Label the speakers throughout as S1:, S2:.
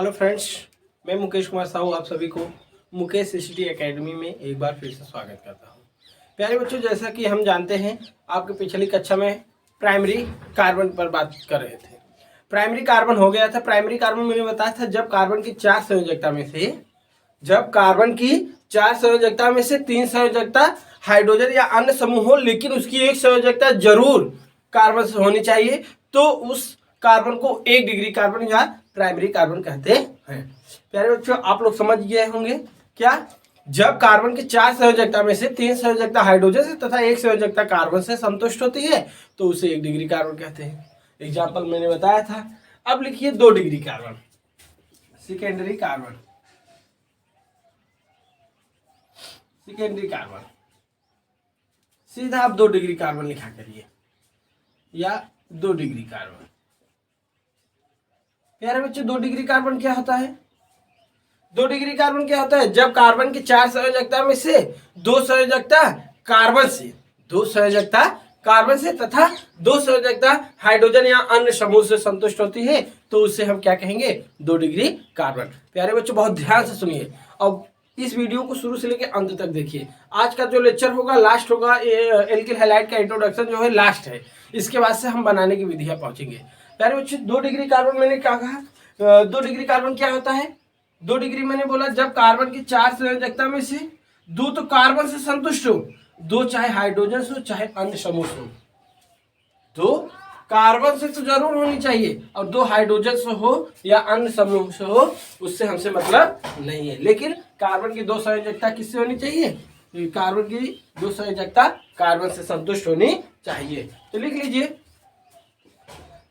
S1: Hello friends, मैं मुकेश कुमार साहू आप सभी को मुकेश सिटी एकेडमी में एक बार फिर से स्वागत करता हूं। प्यारे बच्चों, जैसा कि हम जानते हैं आपके पिछली कक्षा में प्राइमरी कार्बन पर बात कर रहे थे। प्राइमरी कार्बन हो गया था। प्राइमरी कार्बन मैंने बताया था जब कार्बन की चार संयोजकता में से तीन संयोजकता हाइड्रोजन या अन्य समूह हो, लेकिन उसकी एक संयोजकता जरूर कार्बन से होनी चाहिए, तो उस कार्बन को एक डिग्री कार्बन या प्राइमरी कार्बन कहते हैं। प्यारे बच्चों, आप लोग समझ गए होंगे क्या? जब कार्बन की चार संयोजकता में से तीन संयोजकता हाइड्रोजन से तथा एक संयोजकता कार्बन से संतुष्ट होती है तो उसे एक डिग्री कार्बन कहते हैं। एग्जाम्पल मैंने बताया था। अब लिखिए 2 degree carbon, secondary carbon. Secondary carbon सीधा आप 2 डिग्री कार्बन लिखा करिए या 2 डिग्री कार्बन। प्यारे बच्चों, 2 डिग्री कार्बन क्या होता है? 2 डिग्री कार्बन क्या होता है? जब कार्बन की चार संयोजकता में से दो संयोजकता कार्बन से तथा दो संयोजकता हाइड्रोजन या अन्य समूह से संतुष्ट होती है तो उसे हम क्या कहेंगे? 2 डिग्री कार्बन। प्यारे बच्चों, बहुत ध्यान से सुनिए और इस वीडियो को शुरू से लेकर अंत तक देखिए। आज का जो लेक्चर होगा लास्ट होगा, एल्किल हैलाइड का इंट्रोडक्शन जो है लास्ट है। इसके बाद से हम बनाने की विधियां पहुंचेंगे। प्यारे बच्चों, 2 डिग्री कार्बन मैंने क्या कहा? 2 डिग्री कार्बन क्या होता है? 2 डिग्री मैंने बोला जब कार्बन की चार संयोजकता में से दो तो कार्बन से संतुष्ट हो, दो चाहे हाइड्रोजन से हो चाहे अन्य समूह से हो। दो कार्बन से तो जरूर होनी चाहिए और दो हाइड्रोजन से हो या अन्य समूह से हो, उससे हमसे मतलब नहीं है। लेकिन कार्बन की दो संयोजकता किससे होनी चाहिए? कार्बन की दो संयोजकता कार्बन से संतुष्ट होनी चाहिए। तो लिख लीजिए,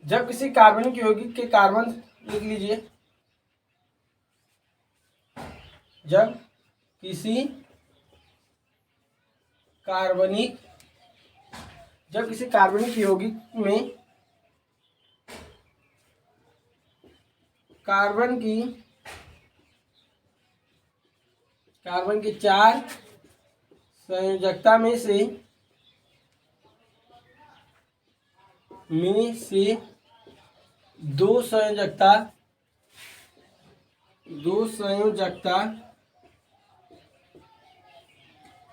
S1: जब किसी कार्बनिक यौगिक के कार्बन, लिख लीजिए, जब किसी कार्बनिक यौगिक में कार्बन की चार संयोजकता में से दो संयोजकता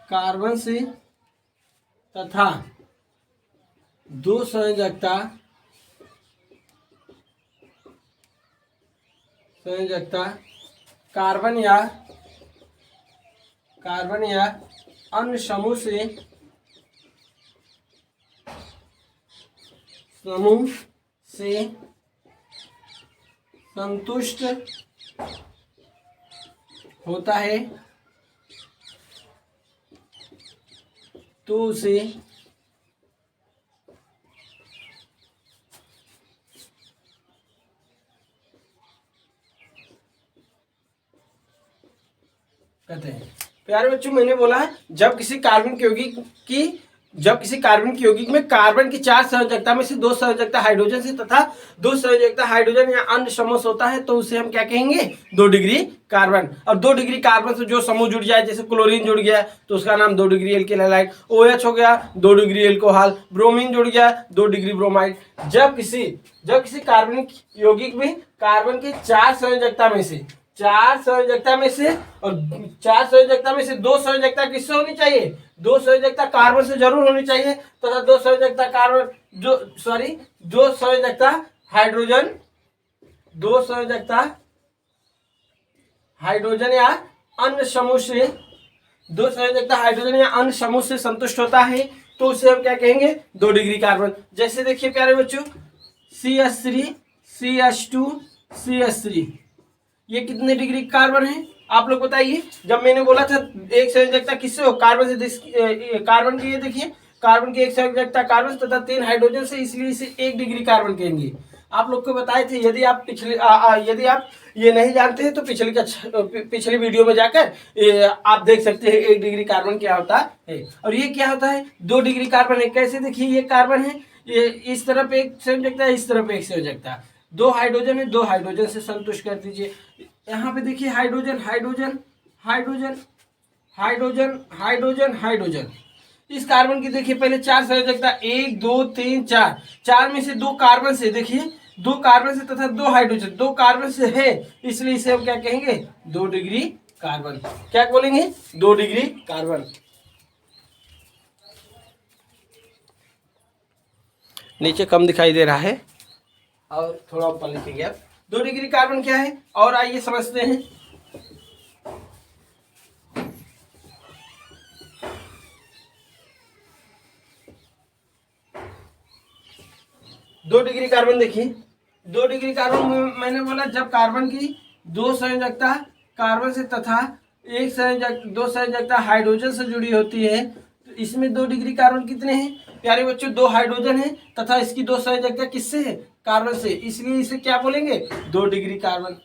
S1: कार्बन से तथा दो संयोजकता कार्बन या अन्य समूह से संतुष्ट होता है तो उसे कहते हैं। प्यारे बच्चों, मैंने बोला जब किसी कार्बनिक यौगिक में कार्बन की चार संयोजकता में से दो संयोजकता हाइड्रोजन से तथा दो संयोजकता हाइड्रोजन या अन्य समूह से होता है तो उसे हम क्या कहेंगे? 2 डिग्री कार्बन। और 2 डिग्री कार्बन से जो समूह जुड़ जाए, जैसे क्लोरीन जुड़ गया तो उसका नाम 2 डिग्री एल्किल हैलाइड, OH हो गया 2 डिग्री एल्कोहल, ब्रोमीन जुड़ गया 2 डिग्री ब्रोमाइड। जब किसी कार्बनिक यौगिक में कार्बन की चार संयोजकता में से दो संयोजकता किससे होनी चाहिए? दो संयोजकता कार्बन से जरूर होनी चाहिए तथा दो संयोजकता हाइड्रोजन या अन्य समूह से संतुष्ट होता है तो उसे हम क्या कहेंगे? 2 डिग्री कार्बन। जैसे देखिए प्यारे बच्चों, CH3 CH2 CH3 ये कितने डिग्री कार्बन है आप लोग बताइए? जब मैंने बोला था एक संयोजकता किससे हो? कार्बन से। कार्बन की ये देखिए, कार्बन की एक संयोजकता कार्बन तथा 3 हाइड्रोजन से, इसलिए इसे 1 डिग्री कार्बन कहेंगे। आप लोग को बताए थे। यदि आप ये नहीं जानते हैं तो पिछली वीडियो में जाकर आप देख सकते हैं 1 डिग्री कार्बन क्या होता है। और ये क्या होता है? 2 डिग्री कार्बन है। कैसे? देखिए, ये कार्बन है, ये इस तरफ एक संयोजकता, इस तरफ एक संयोजकता, 2 हाइड्रोजन है, 2 हाइड्रोजन से संतुष्ट कर दीजिए। यहाँ पे देखिए hydrogen hydrogen hydrogen hydrogen hydrogen hydrogen. इस कार्बन की देखिए पहले चार संयोजकता 1 2 3 4, चार में से 2 कार्बन से, देखिए दो कार्बन से तथा दो हाइड्रोजन, दो कार्बन से है, इसलिए इसे हम क्या कहेंगे, 2 डिग्री कार्बन। क्या बोलेंगे, 2 डिग्री कार्बन। नीचे कम दिखाई दे रहा है और थोड़ा ऊपर लिखेंगे आप। 2 डिग्री कार्बन क्या है, और आइए समझते हैं। दो डिग्री कार्बन देखिए, 2 डिग्री कार्बन मैंने बोला जब कार्बन की दो संयोजकता कार्बन से तथा दो संयोजकता हाइड्रोजन से जुड़ी होती है, तो इसमें 2 डिग्री कार्बन कितने हैं प्यारे बच्चों, 2 हाइड्रोजन है तथा इसकी दो संयोजकता किससे है, कार्बन से, इसलिए इसे क्या बोलेंगे, 2 डिग्री कार्बन।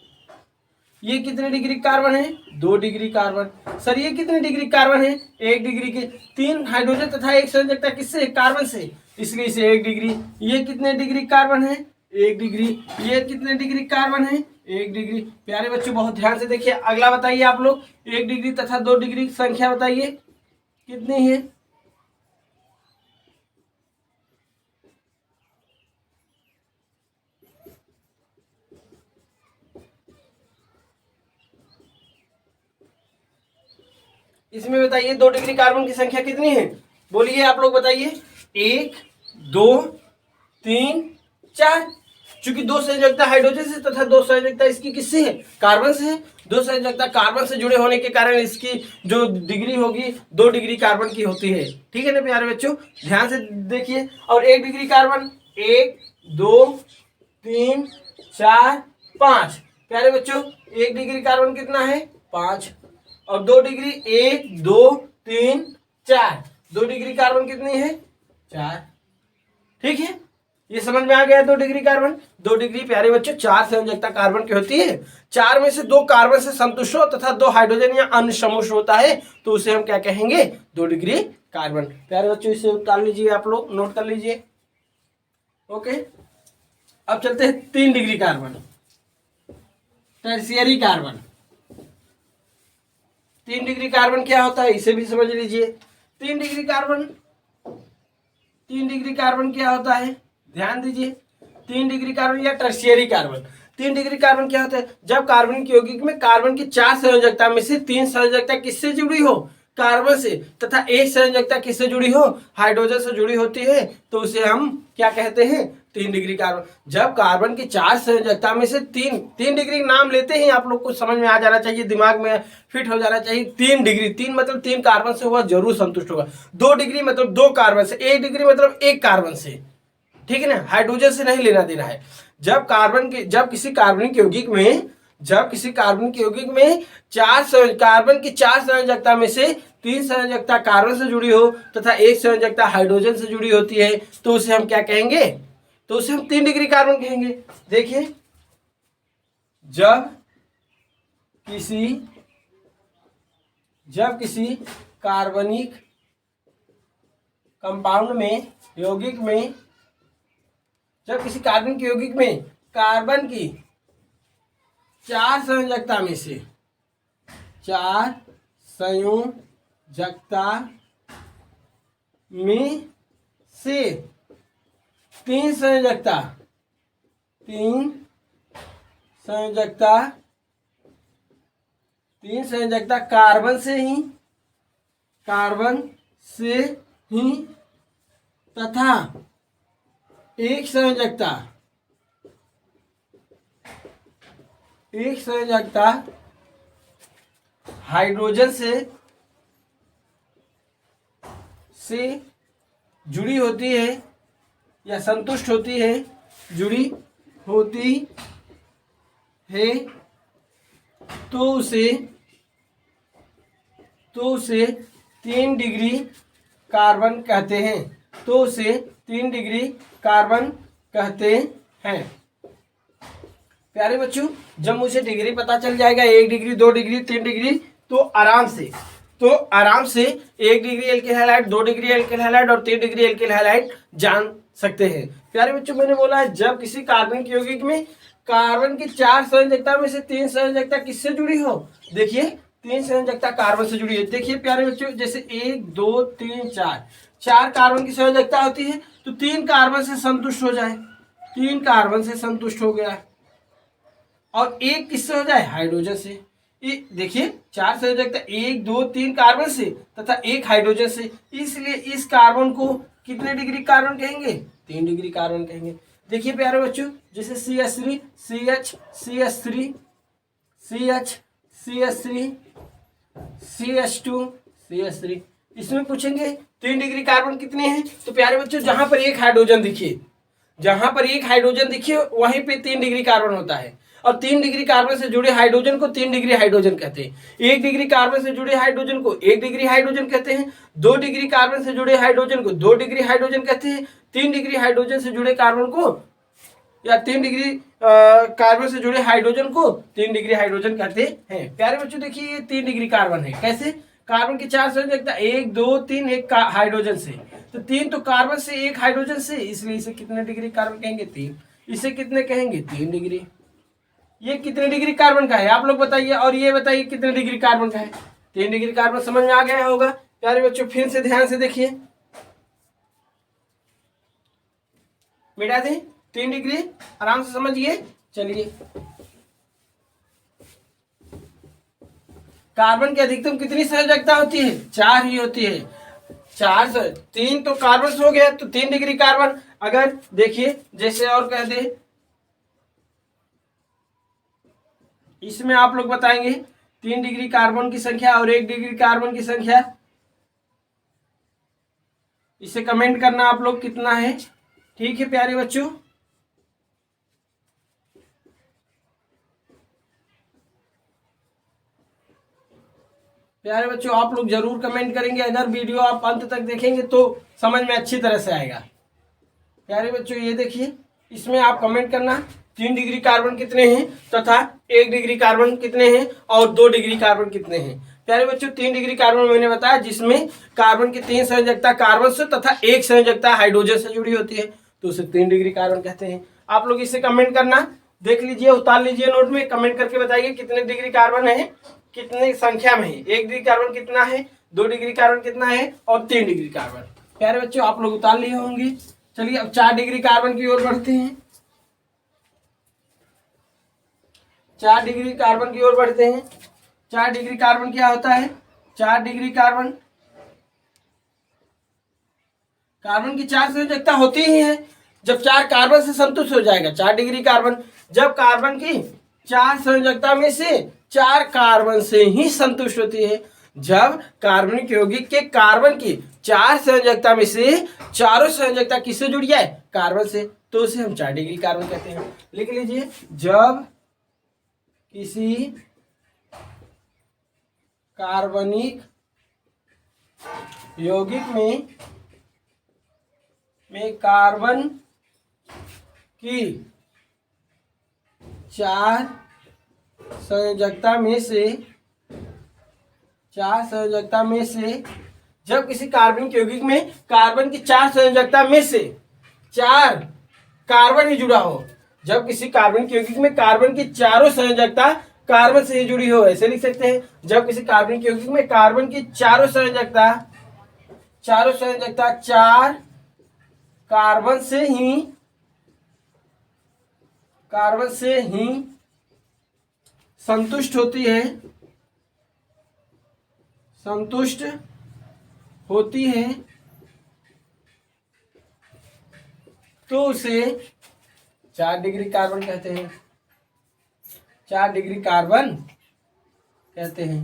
S1: ये कितने डिग्री कार्बन है, 2 डिग्री कार्बन। सर ये कितने डिग्री कार्बन है, 1 डिग्री के। 3 हाइड्रोजन तथा एक संयोजकता किससे, कार्बन से, इसलिए इसे 1 डिग्री। ये कितने डिग्री कार्बन है, 1 डिग्री। ये कितने डिग्री कार्बन है, 1 डिग्री। प्यारे बच्चों बहुत ध्यान से देखिए, अगला बताइए आप लोग, 1 डिग्री तथा 2 डिग्री संख्या बताइए कितनी है। इसमें बताइए 2 डिग्री कार्बन की संख्या कितनी है, बोलिए आप लोग बताइए। 1 2 3 4। चूंकि दो संयोजकता हाइड्रोजन से तथा दो संयोजकता इसकी किससे है, कार्बन से है। दो संयोजकता कार्बन से जुड़े होने के कारण इसकी जो डिग्री होगी 2 डिग्री कार्बन की होती है। ठीक है ना प्यारे बच्चों, ध्यान से देखिए। और 1 डिग्री कार्बन 1 2 3 4 5। प्यारे बच्चों 1 डिग्री कार्बन कितना है, 5। और 2 डिग्री 1 2 3 4। 2 डिग्री कार्बन कितनी है, 4। ठीक है, ये समझ में आ गया। 2 डिग्री कार्बन, 2 डिग्री प्यारे बच्चों 4 संयोजकता कार्बन की होती है। 4 में से 2 कार्बन से संतुष्ट हो तथा 2 हाइड्रोजन या अन्य समूह होता है, तो उसे हम क्या कहेंगे, 2 डिग्री कार्बन। प्यारे बच्चों इसे उतार लीजिए, आप लोग नोट कर लीजिए। ओके, अब चलते हैं 3 degree carbon, tertiary carbon. 3 degree carbon क्या होता है, इसे भी समझ लीजिए। 3 डिग्री कार्बन, 3 डिग्री कार्बन क्या होता है, ध्यान दीजिए। 3 डिग्री कार्बन या टर्शियरी कार्बन। 3 डिग्री कार्बन क्या होता है, जब कार्बन की यौगिक में कार्बन की 4 संयोजकता में से 3 संयोजकता किससे जुड़ी हो, कार्बन से, तथा एक संयोजकता किससे जुड़ी हो, हाइड्रोजन से जुड़ी होती है, तो उसे हम क्या कहते हैं, 3 डिग्री कार्बन। जब कार्बन की 4 संयोजकता में से 3 डिग्री नाम लेते ही आप लोग को समझ में आ जाना चाहिए, दिमाग में फिट हो जाना चाहिए। 3 डिग्री, 3 मतलब 3 कार्बन से हुआ जरूर संतुष्ट होगा। 2 डिग्री मतलब 2 कार्बन से, 1 डिग्री मतलब 1 कार्बन से। ठीक है ना, हाइड्रोजन से नहीं लेना देना है। जब किसी कार्बनिक यौगिक में कार्बन की 4 संयोजकता में से 3 संयोजकता कार्बन से जुड़ी हो तथा एक संयोजकता हाइड्रोजन से जुड़ी होती है, तो उसे हम क्या कहेंगे, तो उसे हम 3 डिग्री कार्बन कहेंगे। देखिए, जब किसी कार्बनिक कंपाउंड में, यौगिक में, जब किसी कार्बनिक यौगिक में कार्बन की 4 संयोजकता में से 4 संयोजकता में से 3 संयोजकता कार्बन से ही तथा एक संयोजकता हाइड्रोजन से जुड़ी होती है या संतुष्ट होती है, जुड़ी होती है, तो उसे 3 डिग्री कार्बन कहते हैं। तो उसे 3 डिग्री कार्बन कहते हैं। प्यारे बच्चों, जब मुझे डिग्री पता चल जाएगा 1 डिग्री 2 डिग्री 3 डिग्री, तो आराम से 1 degree alkyl halide, 2 degree alkyl halide और 3 डिग्री एल्किल हैलाइड जान सकते हैं। प्यारे बच्चों, मैंने बोला है जब किसी कार्बनिक यौगिक में कार्बन की 4 संयोजकता में से 3 संयोजकता किससे जुड़ी हो, देखिए 3 संयोजकता कार्बन से जुड़ी है। देखिए प्यारे बच्चों, जैसे 1 2 3 4 कार्बन की संयोजकता होती है, तो 3 कार्बन से संतुष्ट हो जाए, 3 कार्बन से संतुष्ट हो गया और एक किससे हो जाए, हाइड्रोजन से। ये देखिए 4 संयोजकता 1 2 3 कार्बन से तथा 1 हाइड्रोजन से, इसलिए इस कार्बन को कितने डिग्री कार्बन कहेंगे, 3 डिग्री कार्बन कहेंगे। देखिए प्यारे बच्चों, जैसे CH3 CH CH3 CH CH3 CH2 CH3, इसमें पूछेंगे 3 डिग्री कार्बन कितने हैं। तो प्यारे बच्चों जहां पर एक हाइड्रोजन दिखिए, जहां पर एक हाइड्रोजन दिखिए वहीं पे 3 डिग्री कार्बन होता है। और 3 डिग्री कार्बन से जुड़े हाइड्रोजन को 3 डिग्री हाइड्रोजन कहते हैं। 1 डिग्री कार्बन से जुड़े हाइड्रोजन को 1 डिग्री हाइड्रोजन कहते हैं। 2 डिग्री कार्बन से जुड़े हाइड्रोजन को 2 डिग्री हाइड्रोजन कहते हैं। 3 डिग्री हाइड्रोजन से जुड़े कार्बन को या 3 डिग्री कार्बन से जुड़े हाइड्रोजन को 3 डिग्री हाइड्रोजन कहते हैं। प्यारे बच्चों देखिए ये 3 डिग्री कार्बन है। कैसे, कार्बन की 4 संयोजकता 1 2 3 1 हाइड्रोजन से, तो 3 तो कार्बन से 1 हाइड्रोजन से, इसलिए इसे कितने डिग्री कार्बन कहेंगे, 3। इसे कितने कहेंगे, 3 डिग्री। ये कितने डिग्री कार्बन का है आप लोग बताइए, और ये बताइए कितने डिग्री कार्बन का है, 3 डिग्री कार्बन। समझ में आ गया होगा प्यारे बच्चों। फिर से ध्यान से देखिए, मिटा दें 3 डिग्री, आराम से समझिए। चलिए, कार्बन की अधिकतम कितनी संयोजकता होती है, 4 ही होती है। 4 से 3 तो कार्बन से हो गया, तो 3 डिग्री कार्बन। अगर देखिए जैसे और कह दे, इसमें आप लोग बताएंगे 3 डिग्री कार्बन की संख्या और 1 डिग्री कार्बन की संख्या, इसे कमेंट करना आप लोग कितना है। ठीक है प्यारे बच्चों, प्यारे बच्चों आप लोग जरूर कमेंट करेंगे। अगर वीडियो आप अंत तक देखेंगे तो समझ में अच्छी तरह से आएगा। प्यारे बच्चों ये देखिए, इसमें आप कमेंट करना 3 डिग्री कार्बन कितने हैं तथा 1 डिग्री कार्बन कितने हैं और 2 डिग्री कार्बन कितने हैं। प्यारे बच्चों 3 डिग्री कार्बन मैंने बताया, जिसमें कार्बन की 3 संयोजकता कार्बन से तथा 1 संयोजकता हाइड्रोजन से जुड़ी होती है, तो उसे 3 डिग्री कार्बन कहते हैं। आप लोग इसे कमेंट करना, देख लीजिए, उतार लीजिए नोट में, कमेंट करके बताइए कितने डिग्री कार्बन है, कितने संख्या में है। 1 डिग्री कार्बन कितना है, 2 डिग्री कार्बन कितना है और 3 डिग्री कार्बन। प्यारे बच्चों आप लोग उतार लिए होंगे। चलिए अब 4 डिग्री कार्बन की ओर बढ़ते हैं। 4 डिग्री कार्बन की ओर बढ़ते हैं। 4 डिग्री कार्बन क्या होता है, 4 डिग्री कार्बन, कार्बन की 4 संयोजकता होती ही है। जब 4 कार्बन से संतुष्ट हो जाएगा 4 डिग्री कार्बन, जब कार्बन की 4 संयोजकता में से 4 कार्बन से ही संतुष्ट होती है। जब कार्बनिक यौगिक के कार्बन की 4 संयोजकता में से चारों संयोजकता किससे जुड़ जाए, कार्बन से, तो उसे हम 4 डिग्री कार्बन कहते हैं। लिख लीजिए, जब किसी कार्बनिक यौगिक में कार्बन की 4 संयोजकता में से जब किसी कार्बनिक यौगिक में कार्बन की 4 संयोजकता में से 4 कार्बन ही जुड़ा हो, जब किसी कार्बनिक यौगिक में कार्बन की चारों संयोजकता कार्बन से ही जुड़ी हो, ऐसे लिख सकते हैं। जब किसी कार्बनिक यौगिक में कार्बन की चारों संयोजकता 4 कार्बन से ही संतुष्ट होती है, तो उसे 4 डिग्री कार्बन कहते हैं। 4 डिग्री कार्बन कहते हैं।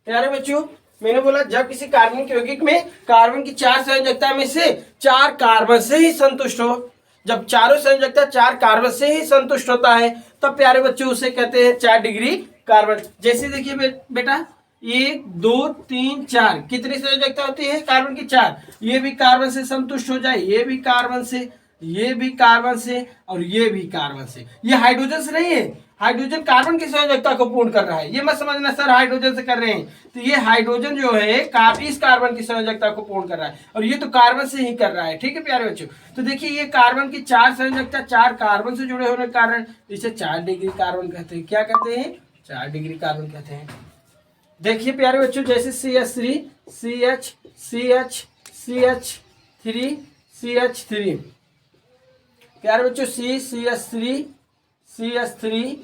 S1: प्यारे बच्चों मैंने बोला, जब किसी कार्बनिक यौगिक में कार्बन की 4 संयोजकता में से 4 कार्बन से ही संतुष्ट हो, जब चारों संयोजकता 4 कार्बन से ही संतुष्ट होता है, तब प्यारे बच्चों उसे कहते हैं 4 डिग्री कार्बन। जैसे देखिए बेटा, 1 2 3 4 कितनी संयोजकता होती है, कार्बन की 4। ये भी कार्बन से संतुष्ट हो जाए, ये भी कार्बन से, ये भी कार्बन से और ये भी कार्बन से। ये हाइड्रोजन से नहीं है, हाइड्रोजन कार्बन की संयोजकता को पूर्ण कर रहा है। ये मत समझना सर हाइड्रोजन से कर रहे हैं, तो ये हाइड्रोजन जो है इस कार्बन की संयोजकता को पूर्ण कर रहा है, और ये तो कार्बन से ही कर रहा है। ठीक है प्यारे बच्चों, तो देखिए ये कार्बन की 4 संयोजकता 4 कार्बन से जुड़े होने के कारण इसे 4 डिग्री कार्बन कहते हैं। क्या कहते हैं, 4 डिग्री कार्बन कहते हैं। देखिए प्यारे बच्चों, जैसे CH3 CH CH CH3 CH3। प्यारे बच्चों CH3, CH3,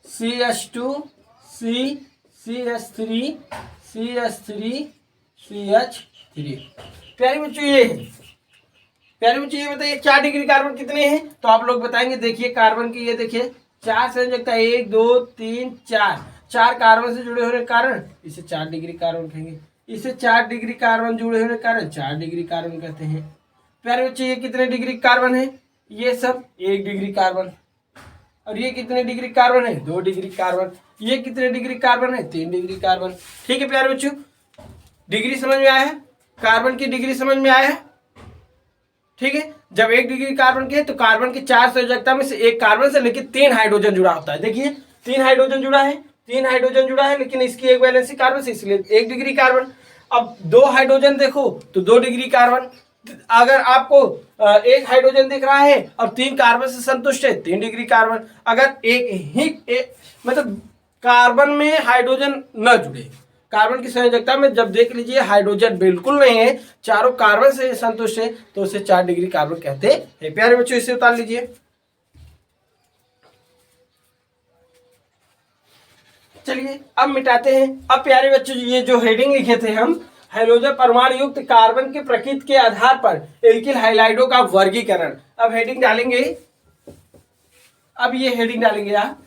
S1: CH2, CH3, CH3, CH3। प्यारे बच्चों ये है। प्यारे बच्चों ये बताइए 4 डिग्री कार्बन कितने हैं, तो आप लोग बताएंगे। देखिए कार्बन की ये देखिए 4 संयोजकता, 1 2 3 4, 4 कार्बन से जुड़े होने के कारण इसे 4 डिग्री कार्बन कहेंगे। इसे 4 डिग्री कार्बन जुड़े होने के कारण 4 डिग्री कार्बन कहते हैं। प्यारे बच्चों ये कितने डिग्री कार्बन है, ये सब 1 डिग्री कार्बन। और ये कितने डिग्री कार्बन है, 2 डिग्री कार्बन। ये कितने डिग्री कार्बन है, 3 डिग्री कार्बन। ठीक है प्यारे बच्चों, डिग्री समझ में आया है, कार्बन की डिग्री समझ में आया है। ठीक है, जब 1 डिग्री कार्बन की है तो कार्बन की 4 संयोजकता में से एक कार्बन से लेकिन 3 हाइड्रोजन जुड़ा होता है। देखिए 3 हाइड्रोजन जुड़ा है, 3 हाइड्रोजन जुड़ा है, लेकिन इसकी एक वैलेंसी कार्बन से, इसलिए 1 डिग्री कार्बन। अब 2 हाइड्रोजन देखो तो 2 डिग्री कार्बन। अगर आपको एक हाइड्रोजन दिख रहा है और 3 कार्बन से संतुष्ट है, 3 डिग्री कार्बन। अगर मतलब कार्बन में हाइड्रोजन न जुड़े, कार्बन की संयोजकता में जब देख लीजिए हाइड्रोजन बिल्कुल नहीं है, चारों कार्बन से संतुष्ट है, तो उसे 4 डिग्री कार्बन कहते हैं। प्यारे बच्चों इसे उतार लीजिए। चलिए अब मिटाते हैं। अब प्यारे बच्चों ये जो हेडिंग लिखे थे हम, हाइड्रोजन परमाणु युक्त कार्बन के प्रकृति के आधार पर एल्किल हाइलाइडों का वर्गीकरण। अब हेडिंग डालेंगे, अब ये हेडिंग डालेंगे आप,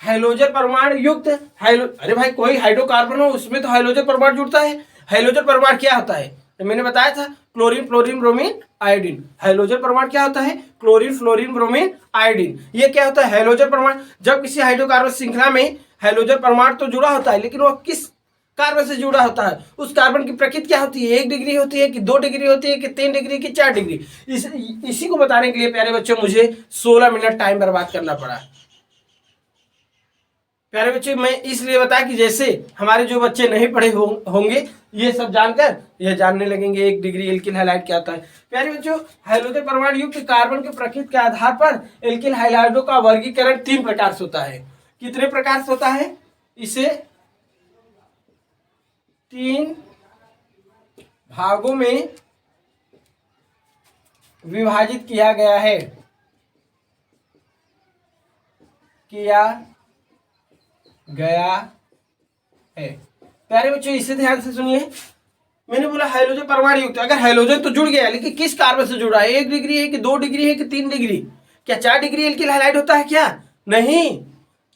S1: हाइड्रोजन परमाणु युक्त अरे भाई कोई हाइड्रोकार्बन हो उसमें तो हाइड्रोजन परमाणु जुड़ता है। हाइड्रोजन परमाणु क्या होता है, तो मैंने बताया था chlorine fluorine bromine iodine. Hydrogen परमाणु क्या होता है, क्लोरीन फ्लोरीन ब्रोमीन आयोडीन। ये क्या होता है, हाइड्रोजन परमाणु। जब किसी हाइड्रोकार्बन श्रृंखला में हाइड्रोजन परमाणु तो जुड़ा होता है, लेकिन वो किस कार्बन से जुड़ा होता है, उस कार्बन की प्रकृति क्या होती है, 1 डिग्री होती है कि 2 डिग्री होती है कि 3 डिग्री की 4 डिग्री। इसी को बताने के लिए प्यारे बच्चों मुझे 16 मिनट टाइम बर्बाद करना पड़ा। प्यारे बच्चे मैं इसलिए बताया कि जैसे हमारे जो बच्चे नहीं पढ़े होंगे ये सब जानकर ये जानने लगेंगे 1 डिग्री एल्किल हैलाइड क्या होता है। प्यारे बच्चों हाइड्रोजन परमाणु युक्त कार्बन के प्रकृति के आधार पर एल्किल हैलाइडों का वर्गीकरण 3 प्रकार से होता है। कितने प्रकार से होता है, इसे 3 भागों में विभाजित किया गया है, प्यारे बच्चों इसे ध्यान से सुनिए। मैंने बोला हाइड्रोजन परमाणु युक्त, अगर हाइड्रोजन तो जुड़ गया लेकिन किस कार्बन से जुड़ा है, 1 डिग्री है कि 2 डिग्री है कि 3 डिग्री। क्या 4 डिग्री एल्किल हैलाइड होता है क्या, नहीं,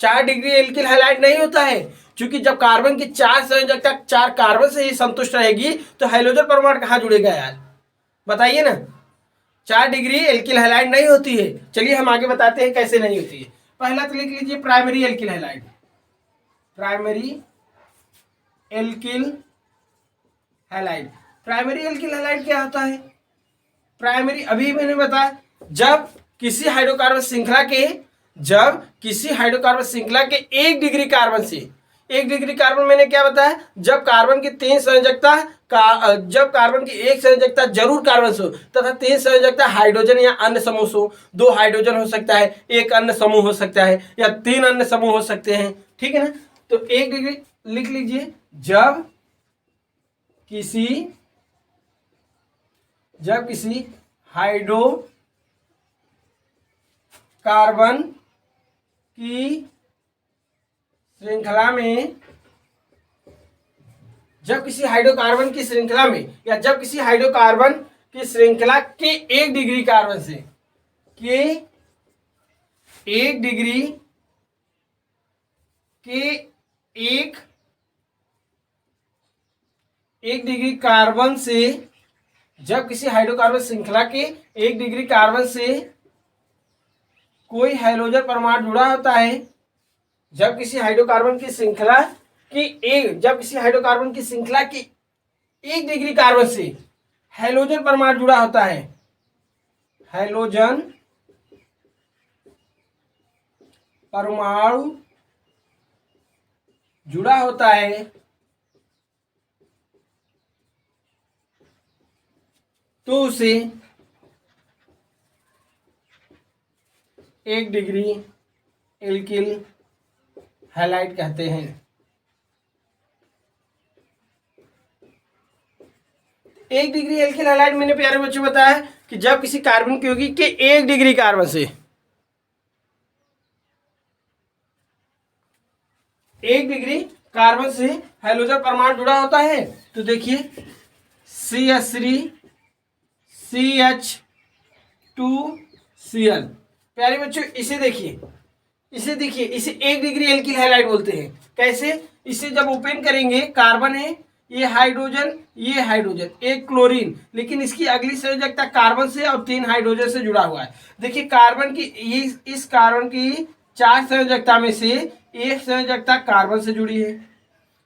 S1: 4 डिग्री एल्किल हैलाइड नहीं होता है। क्योंकि जब कार्बन की 4 संयोजकता 4 कार्बन से ही संतुष्ट रहेगी तो हाइड्रोजन परमाणु कहाँ जुड़ेगा यार, बताइए ना। 4 डिग्री एल्किल हैलाइड नहीं होती है। चलिए हम आगे बताते हैं कैसे नहीं होती है। पहला तो लिख लीजिए primary alkyl halide. Primary alkyl halide, primary alkyl halide क्या होता है, प्राइमरी अभी मैंने बताया जब किसी हाइड्रोकार्बन श्रृंखला के 1 डिग्री कार्बन से, 1 डिग्री कार्बन मैंने क्या बताया, जब कार्बन की 3 संयोजकता जब कार्बन की 1 संयोजकता जरूर कार्बन से हो तथा 3 संयोजकता हाइड्रोजन या अन्य समूह से हो। 2 हाइड्रोजन हो सकता है, 1 अन्य समूह हो सकता है या 3 अन्य समूह हो सकते हैं, ठीक है ना। तो 1 डिग्री लिख लीजिए, जब किसी हाइड्रोकार्बन की श्रृंखला में, जब किसी हाइड्रोकार्बन की श्रृंखला में या जब किसी हाइड्रोकार्बन की श्रृंखला के 1 डिग्री कार्बन से के 1 डिग्री के एक डिग्री कार्बन से, जब किसी हाइड्रोकार्बन श्रृंखला के 1 डिग्री कार्बन से कोई हाइड्रोजन परमाणु जुड़ा होता है, जब किसी हाइड्रोकार्बन की श्रृंखला की 1 डिग्री कार्बन से हाइड्रोजन परमाणु जुड़ा होता है, हाइड्रोजन परमाणु जुड़ा होता है, तो उसे 1 डिग्री एल्किल हैलाइड कहते हैं। 1 डिग्री एल्किल हैलाइड मैंने प्यारे बच्चों बताया कि जब किसी कार्बन की यौगिक के 1 डिग्री कार्बन से 1 डिग्री कार्बन से हाइड्रोजन परमाणु जुड़ा होता है। तो देखिए CH3 CH2Cl। प्यारे बच्चों इसे देखिए, इसे 1 डिग्री एल्किल हैलाइड बोलते हैं। कैसे? इसे जब ओपन करेंगे, कार्बन है, ये हाइड्रोजन, एक क्लोरीन, लेकिन इसकी अगली संयोजकता कार्बन से और 3 हाइड्रोजन से जुड़ा हुआ है। देखिए कार्बन की इस कार्बन की 4 संयोजकता में से एक संयोजकता कार्बन से जुड़ी है।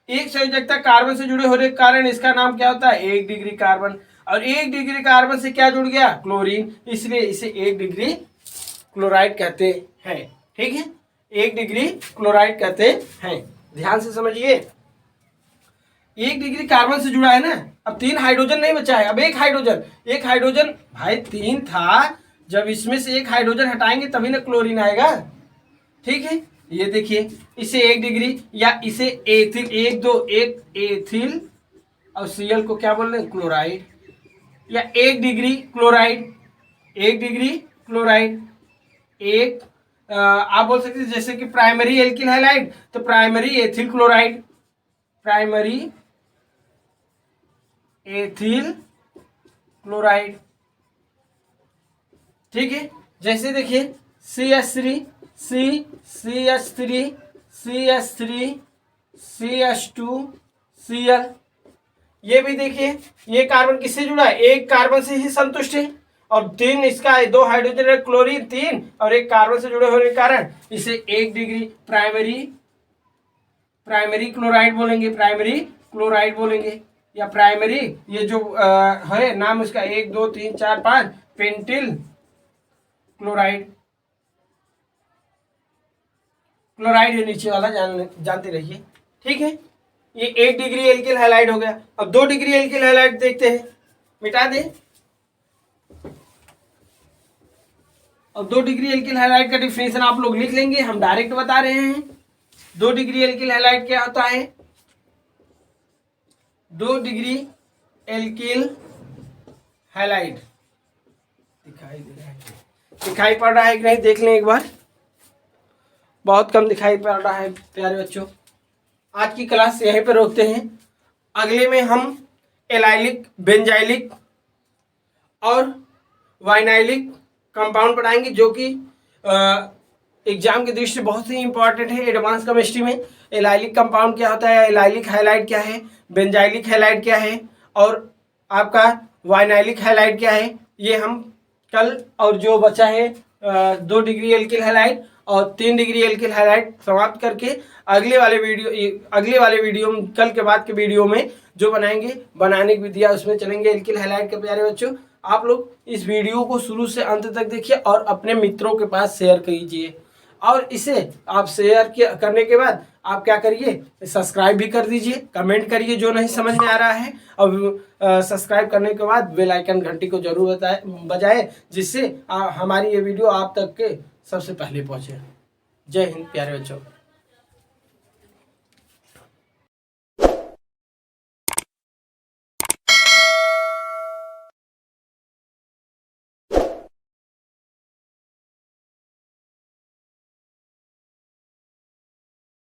S1: एक संयोजकता कार्बन से जुड़े होने के कारण इसका नाम क्या होता है? 1 डिग्री कार्बन। और 1 डिग्री कार्बन से क्या जुड़ गया? क्लोरीन, इसलिए इसे 1 डिग्री क्लोराइड कहते हैं। ठीक है, 1 डिग्री क्लोराइड कहते हैं। ध्यान से समझिए, 1 डिग्री कार्बन से जुड़ा है ना, अब 3 हाइड्रोजन नहीं बचा है, अब एक हाइड्रोजन भाई 3 था, जब इसमें से एक हाइड्रोजन हटाएंगे तभी ना क्लोरीन आएगा। ठीक है, ये देखिए इसे 1 डिग्री या इसे एथिल, एक एथिल और Cl को क्या बोल रहे हैं? क्लोराइड, या 1 डिग्री क्लोराइड, 1 डिग्री क्लोराइड, एक आप बोल सकते हैं जैसे कि प्राइमरी एल्किल हैलाइड, तो primary ethyl chloride, primary ethyl chloride. ठीक है, जैसे देखिए CH3 CH3 CH2 Cl। ये भी देखिए, ये कार्बन किससे जुड़ा है? एक कार्बन से ही संतुष्ट है, और 3 इसका 2 हाइड्रोजन क्लोरीन 3 और एक कार्बन से जुड़े होने के कारण इसे 1 डिग्री प्राइमरी क्लोराइड बोलेंगे, या प्राइमरी, ये जो है नाम उसका 1 2 3 4 5 पेंटिल क्लोराइड ये नीचे वाला जानते रहिए। ठीक है, ये 1 डिग्री एल्किल हैलाइड हो गया। अब 2 डिग्री एल्किल हैलाइड देखते हैं, मिटा दे। अब 2 डिग्री एल्किल हैलाइड का डिफिनेशन आप लोग लिख लेंगे, हम डायरेक्ट बता रहे हैं। 2 डिग्री एल्किल हैलाइड क्या होता है? 2 डिग्री एल्किल हैलाइड दिखाई पड़ रहा है कि नहीं देख लें एक बार। बहुत कम दिखाई पड़ रहा है प्यारे बच्चों। आज की क्लास यहीं पर रोकते हैं। अगले में हम एलाइलिक, बेंजाइलिक और वाइनाइलिक कंपाउंड पढ़ाएंगे, जो कि एग्जाम की दृष्टि से बहुत ही इंपॉर्टेंट है। एडवांस केमिस्ट्री में एलाइलिक कंपाउंड क्या होता है, एलाइलिक हैलाइड क्या है, बेंजाइलिक हैलाइड क्या है, और आपका वाइनाइलिक हैलाइड क्या है, ये हम कल, और जो बचा है 2 डिग्री एल्किल हैलाइड और 3 डिग्री एल्किल हैलाइड समाप्त करके अगले वाले वीडियो में, कल के बाद के वीडियो में जो बनाने की विधियाँ उसमें चलेंगे एल्किल हैलाइड के। प्यारे बच्चों, आप लोग इस वीडियो को शुरू से अंत तक देखिए और अपने मित्रों के पास शेयर कीजिए, और इसे आप शेयर करने के बाद आप क्या करिए, सब्सक्राइब भी कर दीजिए, कमेंट करिए जो नहीं समझ में आ रहा है, और सब्सक्राइब करने के बाद बेल आइकन घंटी को जरूर बजाएं, जिससे हमारी ये वीडियो आप तक के सबसे पहले पहुंचे। जय हिंद प्यारे बच्चों।